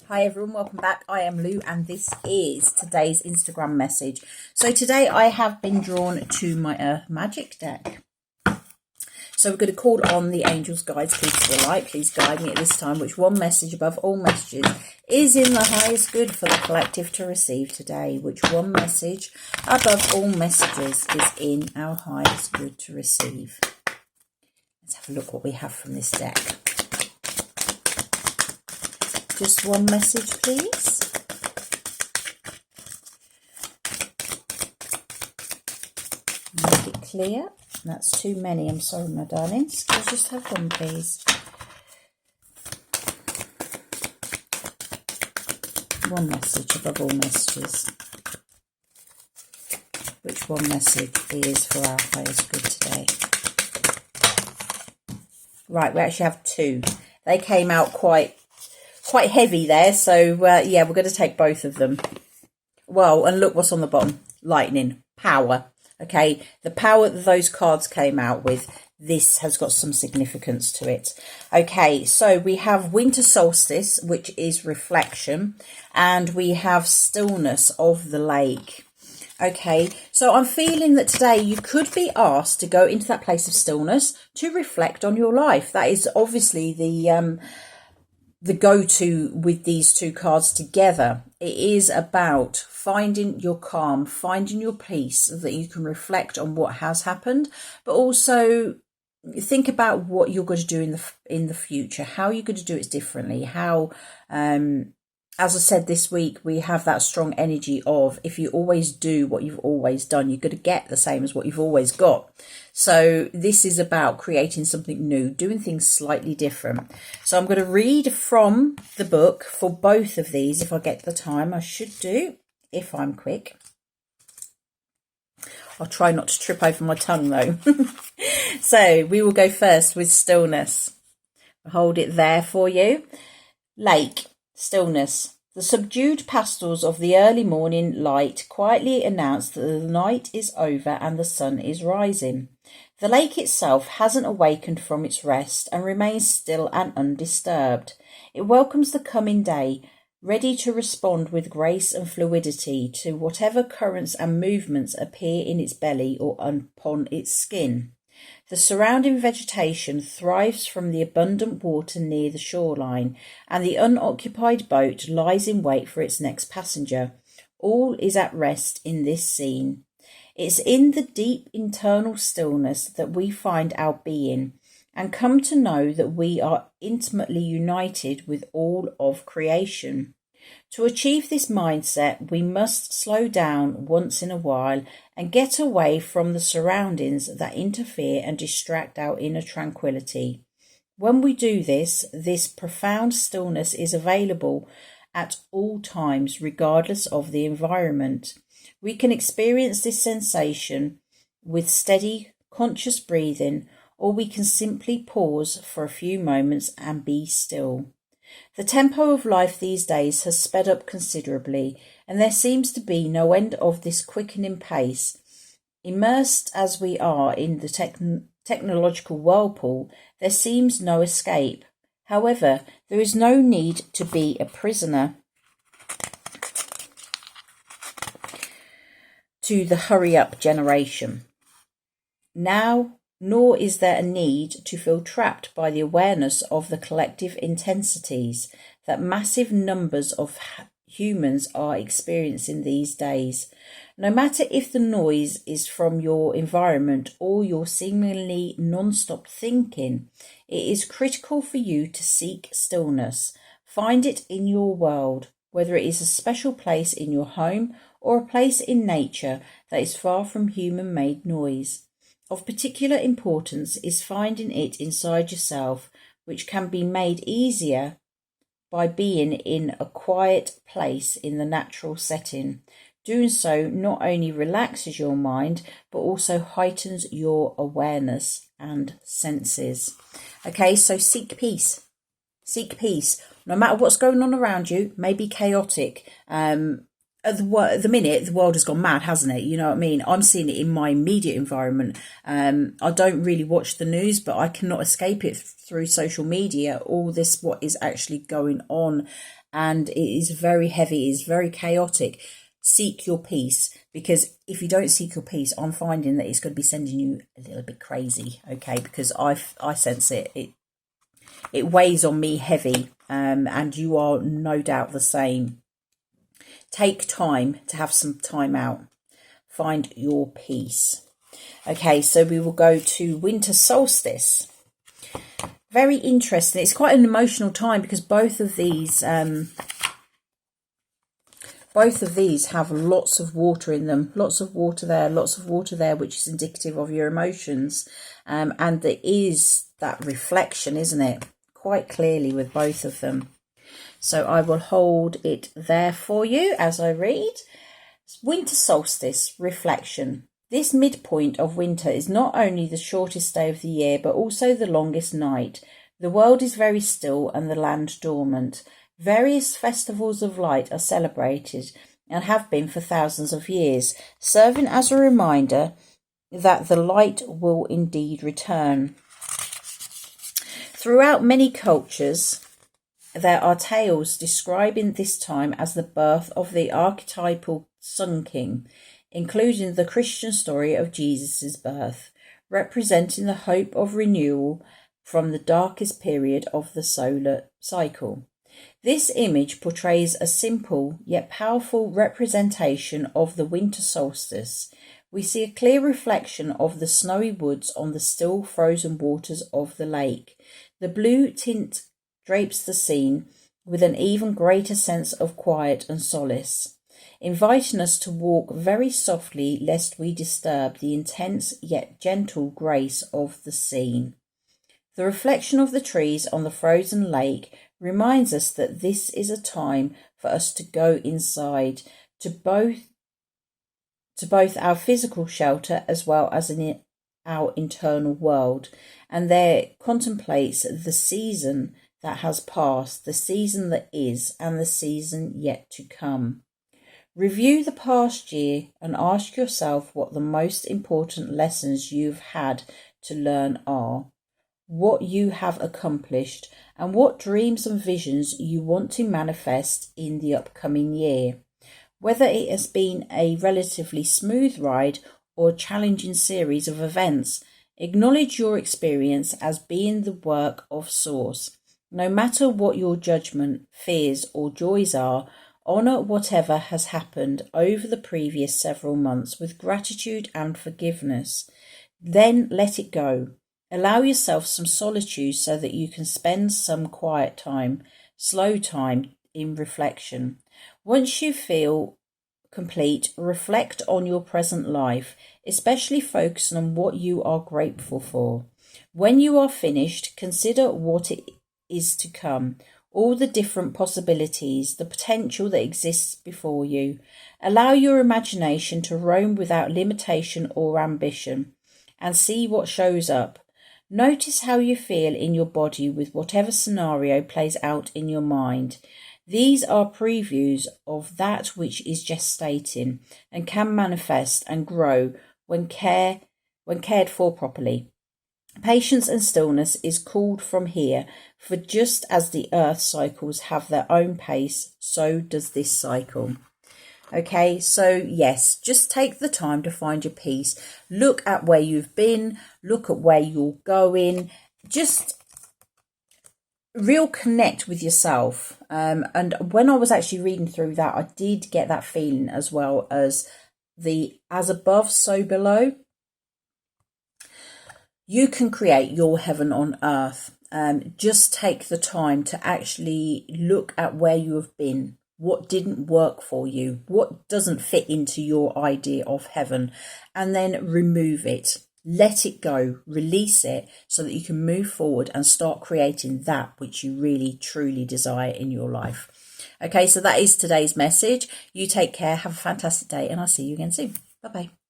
Hi everyone, welcome back. I am Lou and this is today's Instagram message. So today I have been drawn to my Earth Magic deck. So we're going to call on the angels, guides, keepers of the light. Please guide me at this time. Which one message above all messages is in the highest good for the collective to receive today? Which one message above all messages is in our highest good to receive? Let's have a look what we have from this deck. Just one message, please. Make it clear. That's too many. I'm sorry, my darlings. Can I just have one, please? One message above all messages. Which one message is for our highest good today? Right, we actually have two. They came out quite heavy there, so yeah, we're going to take both of them. Well, and look what's on the bottom. Lightning. Power. Okay, the power that those cards came out with, this has got some significance to it. Okay, so we have winter solstice, which is reflection, and we have stillness of the lake. Okay, so I'm feeling that today you could be asked to go into that place of stillness to reflect on your life. That is obviously the go-to with these two cards together. It is about finding your calm, finding your peace, so that you can reflect on what has happened, but also think about what you're going to do in the future. How you're going to do it differently. How, as I said this week, we have that strong energy of if you always do what you've always done, you're going to get the same as what you've always got. So this is about creating something new, doing things slightly different. So I'm going to read from the book for both of these. If I get the time, I should do, if I'm quick. I'll try not to trip over my tongue though. So we will go first with stillness. I'll hold it there for you. Lake. Stillness. The subdued pastels of the early morning light quietly announce that the night is over and the sun is rising. The lake itself hasn't awakened from its rest and remains still and undisturbed. It welcomes the coming day, ready to respond with grace and fluidity to whatever currents and movements appear in its belly or upon its skin. The surrounding vegetation thrives from the abundant water near the shoreline, and the unoccupied boat lies in wait for its next passenger. All is at rest in this scene. It's in the deep internal stillness that we find our being, and come to know that we are intimately united with all of creation. To achieve this mindset, we must slow down once in a while and get away from the surroundings that interfere and distract our inner tranquility. When we do this, this profound stillness is available at all times, regardless of the environment. We can experience this sensation with steady, conscious breathing, or we can simply pause for a few moments and be still. The tempo of life these days has sped up considerably, and there seems to be no end of this quickening pace. Immersed as we are in the technological whirlpool, there seems no escape. However, there is no need to be a prisoner to the hurry-up generation. Now, nor is there a need to feel trapped by the awareness of the collective intensities that massive numbers of humans are experiencing these days. No matter if the noise is from your environment or your seemingly non-stop thinking, it is critical for you to seek stillness. Find it in your world, whether it is a special place in your home or a place in nature that is far from human-made noise. Of particular importance is finding it inside yourself, which can be made easier by being in a quiet place in the natural setting. Doing so not only relaxes your mind, but also heightens your awareness and senses. Okay, so seek peace. Seek peace. No matter what's going on around you, may be chaotic. at the minute, the world has gone mad, hasn't it? You know what I mean? I'm seeing it in my immediate environment. I don't really watch the news, but I cannot escape it through social media. All this, what is actually going on, and it is very heavy, it is very chaotic. Seek your peace, because if you don't seek your peace, I'm finding that it's going to be sending you a little bit crazy, okay? Because I sense it. It weighs on me heavy, and you are no doubt the same. Take time to have some time out. Find your peace. Okay, so we will go to winter solstice. Very interesting. It's quite an emotional time because both of these have lots of water in them. Lots of water there, which is indicative of your emotions. And there is that reflection, isn't it? Quite clearly with both of them. So I will hold it there for you as I read. Winter solstice, reflection. This midpoint of winter is not only the shortest day of the year, but also the longest night. The world is very still and the land dormant. Various festivals of light are celebrated and have been for thousands of years, serving as a reminder that the light will indeed return. Throughout many cultures, there are tales describing this time as the birth of the archetypal Sun King, including the Christian story of Jesus' birth, representing the hope of renewal from the darkest period of the solar cycle. This image portrays a simple yet powerful representation of the winter solstice. We see a clear reflection of the snowy woods on the still frozen waters of the lake. The blue tint drapes the scene with an even greater sense of quiet and solace, inviting us to walk very softly lest we disturb the intense yet gentle grace of the scene. The reflection of the trees on the frozen lake reminds us that this is a time for us to go inside, to both our physical shelter as well as in our internal world, and there contemplates the season that has passed, the season that is, and the season yet to come. Review the past year and ask yourself what the most important lessons you've had to learn are, what you have accomplished, and what dreams and visions you want to manifest in the upcoming year. Whether it has been a relatively smooth ride or a challenging series of events, acknowledge your experience as being the work of Source. No matter what your judgment, fears, or joys are, honour whatever has happened over the previous several months with gratitude and forgiveness. Then let it go. Allow yourself some solitude so that you can spend some quiet time, slow time in reflection. Once you feel complete, reflect on your present life, especially focusing on what you are grateful for. When you are finished, consider what it is to come, all the different possibilities, the potential that exists before you. Allow your imagination to roam without limitation or ambition, and see what shows up. Notice how you feel in your body with whatever scenario plays out in your mind. These are previews of that which is gestating and can manifest and grow when cared for properly. Patience and stillness is called from here, for just as the earth cycles have their own pace, so does this cycle. Okay, so yes, just take the time to find your peace. Look at where you've been, look at where you're going, just real connect with yourself. And when I was actually reading through that, I did get that feeling as well as the as above, so below. You can create your heaven on earth. Just take the time to actually look at where you have been, what didn't work for you, what doesn't fit into your idea of heaven, and then remove it. Let it go, release it so that you can move forward and start creating that which you really, truly desire in your life. Okay, so that is today's message. You take care, have a fantastic day, and I'll see you again soon. Bye-bye.